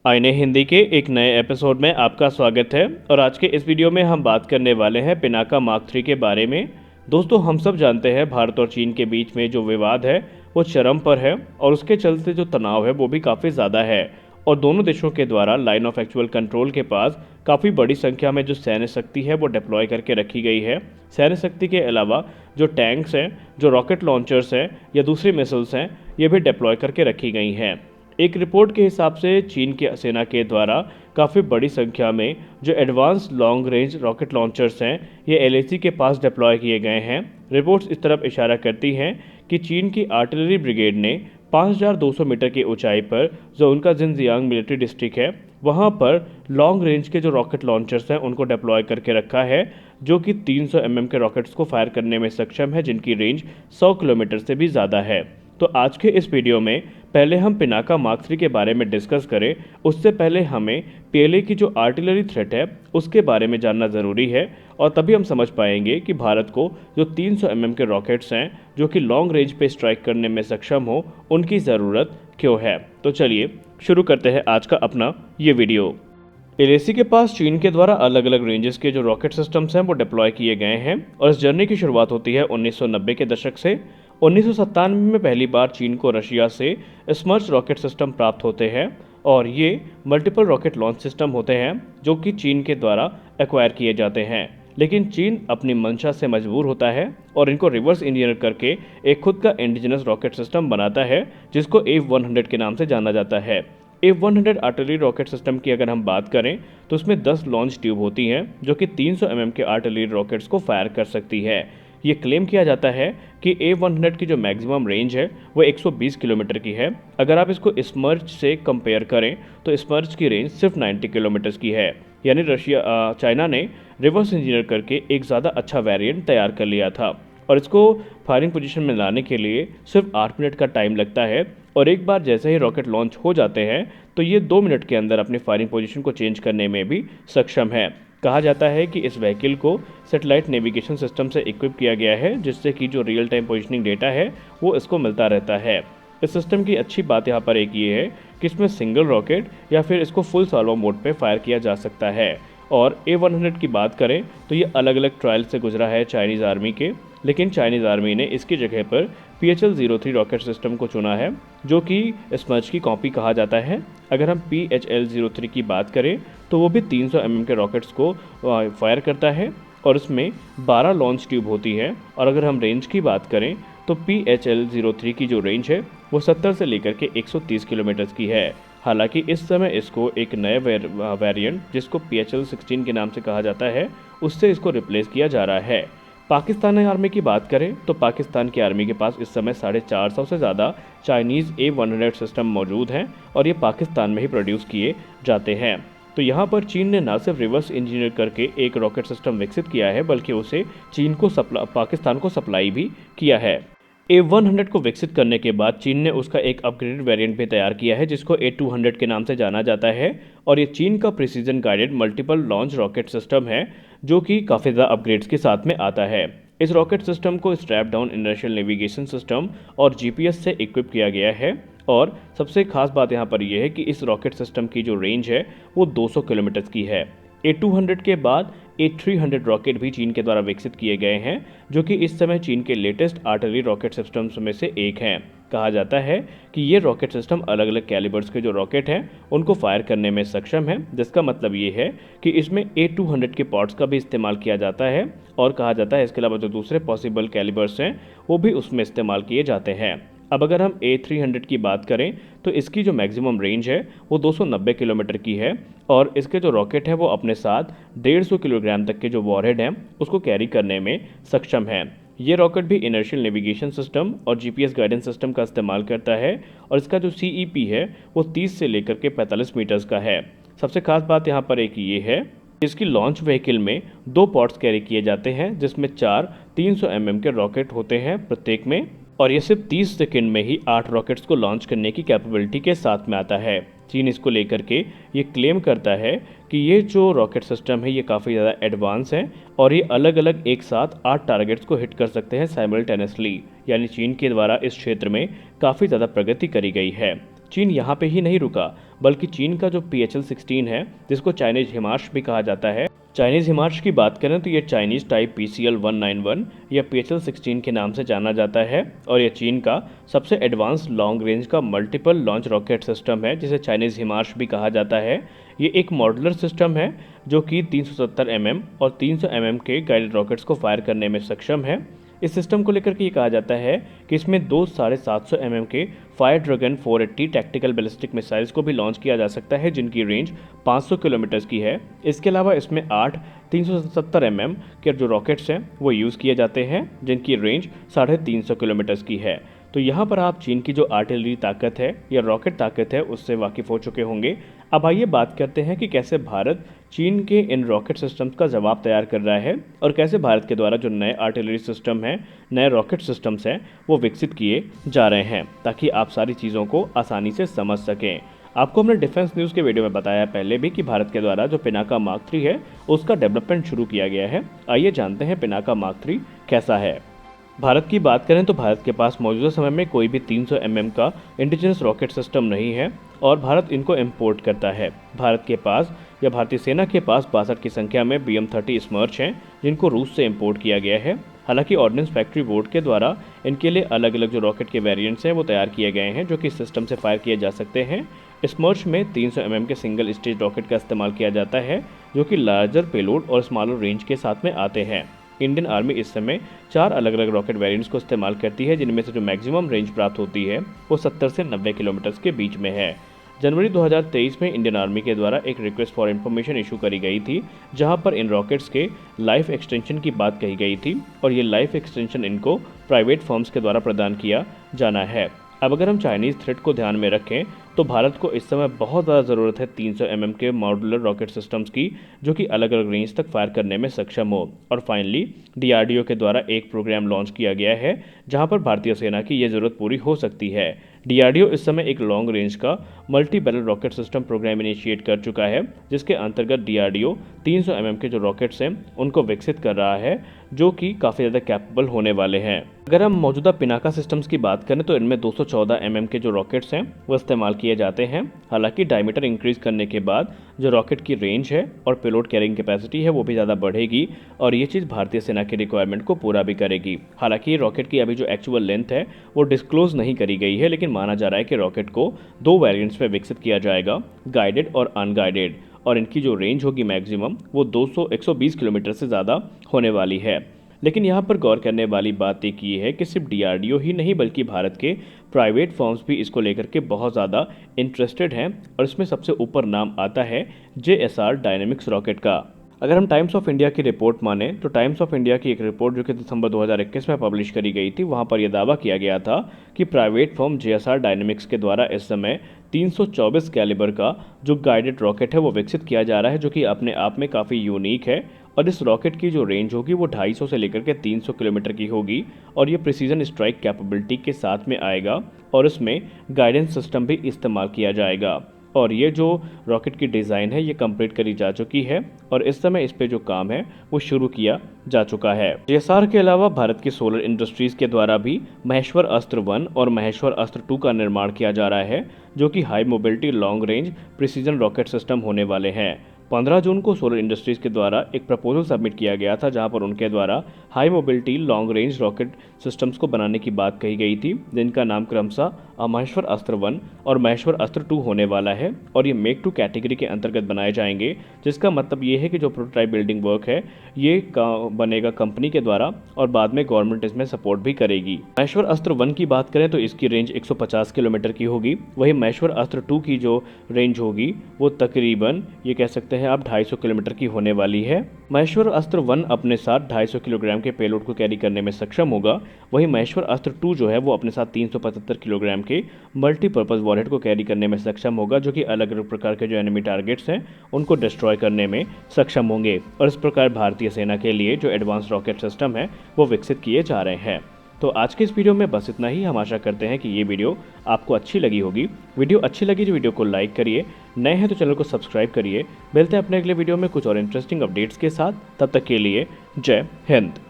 आईने हिंदी के एक नए एपिसोड में आपका स्वागत है। और आज के इस वीडियो में हम बात करने वाले हैं पिनाका मार्क 3 के बारे में। दोस्तों, हम सब जानते हैं भारत और चीन के बीच में जो विवाद है वो चरम पर है और उसके चलते जो तनाव है वो भी काफ़ी ज़्यादा है। और दोनों देशों के द्वारा लाइन ऑफ एक्चुअल कंट्रोल के पास काफ़ी बड़ी संख्या में जो सैन्य शक्ति है वो डिप्लॉय करके रखी गई है। सैन्य शक्ति के अलावा जो टैंक्स हैं, जो रॉकेट लॉन्चर्स हैं या दूसरी मिसाइल्स हैं, ये भी डिप्लॉय करके रखी गई हैं। एक रिपोर्ट के हिसाब से चीन की सेना के द्वारा काफ़ी बड़ी संख्या में जो advance long range rocket launchers हैं ये एलएसी के पास डिप्लॉय किए गए हैं। रिपोर्ट्स इस तरफ इशारा करती हैं कि चीन की आर्टिलरी ब्रिगेड ने 5200 मीटर की ऊंचाई पर जो उनका जिनजियांग मिलिट्री डिस्ट्रिक्ट है वहां पर लॉन्ग रेंज के जो रॉकेट लॉन्चर्स हैं उनको डिप्लॉय करके रखा है, जो कि 300 के रॉकेट्स को फायर करने में सक्षम है, जिनकी रेंज 100 किलोमीटर से भी ज़्यादा है। तो आज के इस वीडियो में पहले हम पिनाका मार्क 3 के बारे में डिस्कस करें, उससे पहले हमें पीएलए की जो आर्टिलरी थ्रेट है उसके बारे में जानना ज़रूरी है। और तभी हम समझ पाएंगे कि भारत को जो 300 के रॉकेट्स हैं जो कि लॉन्ग रेंज पे स्ट्राइक करने में सक्षम हो, उनकी ज़रूरत क्यों है। तो चलिए शुरू करते हैं आज का अपना ये वीडियो। एलएसी के पास चीन के द्वारा अलग अलग रेंजेस के जो रॉकेट सिस्टम्स हैं वो डिप्लॉय किए गए हैं और इस जर्नी की शुरुआत होती है 1990 के दशक से। 1997 में पहली बार चीन को रशिया से स्मर्च रॉकेट सिस्टम प्राप्त होते हैं और ये मल्टीपल रॉकेट लॉन्च सिस्टम होते हैं जो कि चीन के द्वारा एक्वायर किए जाते हैं। लेकिन चीन अपनी मंशा से मजबूर होता है और इनको रिवर्स इंजीनियर करके एक खुद का इंडिजिनस रॉकेट सिस्टम बनाता है जिसको F-100 के नाम से जाना जाता है। F-100 आर्टिलरी रॉकेट सिस्टम की अगर हम बात करें तो उसमें 10 लॉन्च ट्यूब होती हैं जो कि 300 के आर्टिलरी रॉकेट्स को फायर कर सकती है। ये क्लेम किया जाता है कि F-100 की जो मैक्सिमम रेंज है वो 120 किलोमीटर की है। अगर आप इसको स्मर्च से कंपेयर करें तो स्मर्च की रेंज सिर्फ 90 किलोमीटर की है। यानी चाइना ने रिवर्स इंजीनियर करके एक ज़्यादा अच्छा वेरिएंट तैयार कर लिया था और इसको फायरिंग पोजीशन में लाने के लिए सिर्फ 8 मिनट का टाइम लगता है। और एक बार जैसे ही रॉकेट लॉन्च हो जाते हैं तो ये 2 मिनट के अंदर अपनी फायरिंग पोजीशन को चेंज करने में भी सक्षम है। कहा जाता है कि इस व्हीकल को सैटेलाइट नेविगेशन सिस्टम से इक्विप किया गया है जिससे कि जो रियल टाइम पोजीशनिंग डेटा है वो इसको मिलता रहता है। इस सिस्टम की अच्छी बात यहाँ पर एक ये है कि इसमें सिंगल रॉकेट या फिर इसको फुल सॉल्वो मोड पे फायर किया जा सकता है। और F-100 की बात करें तो ये अलग अलग ट्रायल से गुजरा है चाइनीज़ आर्मी के, लेकिन चाइनीज़ आर्मी ने इसकी जगह पर PHL-03 रॉकेट सिस्टम को चुना है जो कि स्मर्च की कॉपी कहा जाता है। अगर हम PHL-03 की बात करें तो वो भी 300 के रॉकेट्स को फायर करता है और इसमें 12 लॉन्च ट्यूब होती है। और अगर हम रेंज की बात करें तो PHL-03 की जो रेंज है वो 70 से लेकर के 130 किलोमीटर की है। हालांकि इस समय इसको एक नए वेरिएंट जिसको PHL-16 के नाम से कहा जाता है उससे इसको रिप्लेस किया जा रहा है। पाकिस्तानी आर्मी की बात करें तो पाकिस्तान की आर्मी के पास इस समय 450 से ज़्यादा चाइनीज़ F-100 सिस्टम मौजूद हैं और ये पाकिस्तान में ही प्रोड्यूस किए जाते हैं। तो यहाँ पर चीन ने न सिर्फ रिवर्स इंजीनियर करके एक रॉकेट सिस्टम विकसित किया है बल्कि उसे पाकिस्तान को सप्लाई भी किया है। F-100 को विकसित करने के बाद चीन ने उसका एक अपग्रेडेड वेरिएंट भी तैयार किया है जिसको A-200 के नाम से जाना जाता है और ये चीन का precision guided multiple launch rocket system है जो कि काफ़ी ज़्यादा अपग्रेड्स के साथ में आता है। इस रॉकेट सिस्टम को strap down inertial navigation system और GPS से इक्विप किया गया है। और सबसे खास बात यहाँ पर यह है कि इस रॉकेट सिस्टम की जो रेंज है वो 200 किलोमीटर की है। A-200 के बाद A-300 रॉकेट भी चीन के द्वारा विकसित किए गए हैं जो कि इस समय चीन के लेटेस्ट आर्टिलरी रॉकेट सिस्टम्स में से एक हैं। कहा जाता है कि ये रॉकेट सिस्टम अलग अलग कैलिबर्स के जो रॉकेट हैं उनको फायर करने में सक्षम है, जिसका मतलब ये है कि इसमें A-200 के पॉड्स का भी इस्तेमाल किया जाता है और कहा जाता है इसके अलावा जो दूसरे पॉसिबल कैलिबर्स हैं वो भी उसमें इस्तेमाल किए जाते हैं। अब अगर हम A-300 की बात करें तो इसकी जो मैक्सिमम रेंज है वो 290 किलोमीटर की है और इसके जो रॉकेट है वो अपने साथ 150 किलोग्राम तक के जो वॉरहेड हैं उसको कैरी करने में सक्षम है। ये रॉकेट भी इनर्शियल नेविगेशन सिस्टम और GPS गाइडेंस सिस्टम का इस्तेमाल करता है और इसका जो CEP है वो 30 से लेकर के 45 मीटर्स का है। सबसे खास बात यहाँ पर एक ये है इसकी लॉन्च व्हीकल में 2 पॉड्स कैरी किए जाते हैं जिसमें 4 300 के रॉकेट होते हैं प्रत्येक में और ये सिर्फ 30 सेकंड में ही 8 रॉकेट्स को लॉन्च करने की कैपेबिलिटी के साथ में आता है। चीन इसको लेकर के ये क्लेम करता है कि ये जो रॉकेट सिस्टम है ये काफ़ी ज़्यादा एडवांस है और ये अलग अलग एक साथ 8 टारगेट्स को हिट कर सकते हैं साइमल्टेनियसली। यानी चीन के द्वारा इस क्षेत्र में काफ़ी ज़्यादा प्रगति करी गई है। चीन यहाँ पे ही नहीं रुका बल्कि चीन का जो PHL-16 है, जिसको चाइनीज हिमार्श भी कहा जाता है। चाइनीज हिमार्श की बात करें तो ये चाइनीज टाइप PCL-191 या PHL-16 के नाम से जाना जाता है और ये चीन का सबसे एडवांस लॉन्ग रेंज का मल्टीपल लॉन्च रॉकेट सिस्टम है, जिसे चाइनीज हिमार्श भी कहा जाता है। ये एक मॉड्यूलर सिस्टम है जो कि 370 mm और 300 mm के गाइडेड रॉकेट्स को फायर करने में सक्षम है। इस सिस्टम को लेकर के ये कहा जाता है कि इसमें 750 mm के fire dragon 480 tactical ballistic missiles को भी लॉन्च किया जा सकता है, जिनकी रेंज 500 किलोमीटर की है। इसके अलावा इसमें 8 370 mm के जो रॉकेट्स हैं वो यूज़ किए जाते हैं, जिनकी रेंज 350 किलोमीटर की है। तो यहाँ पर आप चीन की जो आर्टिलरी ताकत है या रॉकेट ताकत है उससे वाकिफ़ हो चुके होंगे। अब आइए बात करते हैं कि कैसे भारत चीन के इन रॉकेट सिस्टम्स का जवाब तैयार कर रहा है और कैसे भारत के द्वारा जो नए आर्टिलरी सिस्टम हैं, नए रॉकेट सिस्टम्स हैं, वो विकसित किए जा रहे हैं, ताकि आप सारी चीज़ों को आसानी से समझ सकें। आपको हमने डिफेंस न्यूज़ के वीडियो में बताया पहले भी कि भारत के द्वारा जो पिनाका मार्क 3 है उसका डेवलपमेंट शुरू किया गया है। आइए जानते हैं पिनाका मार्क 3 कैसा है। भारत की बात करें तो भारत के पास मौजूदा समय में कोई भी 300 mm का इंडिजिनस रॉकेट सिस्टम नहीं है और भारत इनको इंपोर्ट करता है। भारत के पास या भारतीय सेना के पास 62 की संख्या में BM-30 स्मर्च हैं, जिनको रूस से इंपोर्ट किया गया है। हालांकि ऑर्डिनेंस फैक्ट्री बोर्ड के द्वारा इनके लिए अलग अलग जो रॉकेट के वेरिएंट्स हैं वो तैयार किए गए हैं, जो कि सिस्टम से फायर किए जा सकते हैं। स्मर्च में 300 mm के सिंगल स्टेज रॉकेट का इस्तेमाल किया जाता है, जो कि लार्जर पेलोड और स्मॉलर रेंज के साथ में आते हैं। इंडियन आर्मी इस समय 4 अलग अलग रॉकेट वेरिएंट्स को इस्तेमाल करती है, जिनमें से जो मैक्सिमम रेंज प्राप्त होती है वो 70 से 90 किलोमीटर के बीच में है। जनवरी 2023 में इंडियन आर्मी के द्वारा एक रिक्वेस्ट फॉर इन्फॉर्मेशन इशू करी गई थी, जहां पर इन रॉकेट्स के लाइफ एक्सटेंशन की बात कही गई थी और ये लाइफ एक्सटेंशन इनको प्राइवेट फर्म्स के द्वारा प्रदान किया जाना है। अब अगर हम चाइनीज़ थ्रेट को ध्यान में रखें तो भारत को इस समय बहुत ज़्यादा ज़रूरत है 300 mm के मॉड्यूलर रॉकेट सिस्टम्स की, जो कि अलग अलग रेंज तक फायर करने में सक्षम हो। और फाइनली DRDO के द्वारा एक प्रोग्राम लॉन्च किया गया है, जहां पर भारतीय सेना की ये ज़रूरत पूरी हो सकती है। DRDO इस समय एक लॉन्ग रेंज का multi barrel rocket system program initiate कर चुका है, जिसके अंतर्गत DRDO 300 mm के जो रॉकेट्स हैं उनको विकसित कर रहा है, जो कि काफ़ी ज़्यादा कैपेबल होने वाले हैं। अगर हम मौजूदा पिनाका सिस्टम्स की बात करें तो इनमें 214 mm के जो रॉकेट्स हैं वो इस्तेमाल किए जाते हैं। हालांकि डायमीटर इंक्रीज करने के बाद जो रॉकेट की रेंज है और पेलोड कैरिंग कैपेसिटी है वो भी ज़्यादा बढ़ेगी और ये चीज़ भारतीय सेना की रिक्वायरमेंट को पूरा भी करेगी। हालांकि रॉकेट की अभी जो एक्चुअल लेंथ है वो डिस्क्लोज नहीं करी गई है, लेकिन माना जा रहा है कि रॉकेट को 2 वेरिएंट्स में विकसित किया जाएगा, गाइडेड और अनगाइडेड, और इनकी जो रेंज होगी मैक्सिमम वो 120 किलोमीटर से ज़्यादा होने वाली है। लेकिन यहाँ पर गौर करने वाली बात एक ये है कि सिर्फ DRDO ही नहीं बल्कि भारत के प्राइवेट फर्म्स भी इसको लेकर के बहुत ज़्यादा इंटरेस्टेड हैं और इसमें सबसे ऊपर नाम आता है JSR डायनेमिक्स रॉकेट का। अगर हम टाइम्स ऑफ इंडिया की रिपोर्ट माने तो टाइम्स ऑफ इंडिया की एक रिपोर्ट जो कि दिसंबर 2021 में पब्लिश करी गई थी, वहां पर यह दावा किया गया था कि प्राइवेट फर्म JSR डायनेमिक्स के द्वारा इस समय 324 कैलिबर का जो गाइडेड रॉकेट है वो विकसित किया जा रहा है, जो कि अपने आप में काफ़ी यूनिक है। और इस रॉकेट की जो रेंज होगी वो 250 से लेकर के 300 किलोमीटर की होगी और ये प्रिसीजन स्ट्राइक कैपेबिलिटी के साथ में आएगा और इसमें गाइडेंस सिस्टम भी इस्तेमाल किया जाएगा। और ये जो रॉकेट की डिज़ाइन है ये कंप्लीट करी जा चुकी है और इस समय इस पे जो काम है वो शुरू किया जा चुका है। JSR के अलावा भारत की सोलर इंडस्ट्रीज़ के द्वारा भी महेश्वर अस्त्र 1 और महेश्वर अस्त्र 2 का निर्माण किया जा रहा है, जो कि high mobility long range precision rocket system होने वाले हैं। 15 जून को सोलर इंडस्ट्रीज़ के द्वारा एक प्रपोजल सबमिट किया गया था, जहां पर उनके द्वारा high mobility long range rocket systems को बनाने की बात कही गई थी, जिनका नाम क्रमशः महेश्वर अस्त्र 1 और महेश्वर अस्त्र 2 होने वाला है और ये मेक टू कैटेगरी के अंतर्गत बनाए जाएंगे, जिसका मतलब ये है कि जो प्रोटोटाइप बिल्डिंग वर्क है ये बनेगा कंपनी के द्वारा और बाद में गवर्नमेंट इसमें सपोर्ट भी करेगी। महेश्वर अस्त्र 1 की बात करें तो इसकी रेंज 150 किलोमीटर की होगी, वही महेश्वर अस्त्र 2 की जो रेंज होगी वो तकरीबन ये कह सकते हैं आप 250 किलोमीटर की होने वाली है। महेश्वर अस्त्र 1 अपने साथ 250 किलोग्राम के पेलोड को कैरी करने में सक्षम होगा, वहीं महेश्वर अस्त्र 2 जो है वो अपने साथ 375 किलोग्राम के मल्टीपर्पज वॉरहेड को कैरी करने में सक्षम होगा, जो कि अलग अलग प्रकार के जो एनिमी टारगेट्स हैं उनको डिस्ट्रॉय करने में सक्षम होंगे। और इस प्रकार भारतीय सेना के लिए जो एडवांस रॉकेट सिस्टम है वो विकसित किए जा रहे हैं। तो आज के इस वीडियो में बस इतना ही। हम आशा करते हैं कि ये वीडियो आपको अच्छी लगी होगी। वीडियो अच्छी लगी तो वीडियो को लाइक करिए, नए हैं तो चैनल को सब्सक्राइब करिए। मिलते हैं अपने अगले वीडियो में कुछ और इंटरेस्टिंग अपडेट्स के साथ। तब तक के लिए जय हिंद।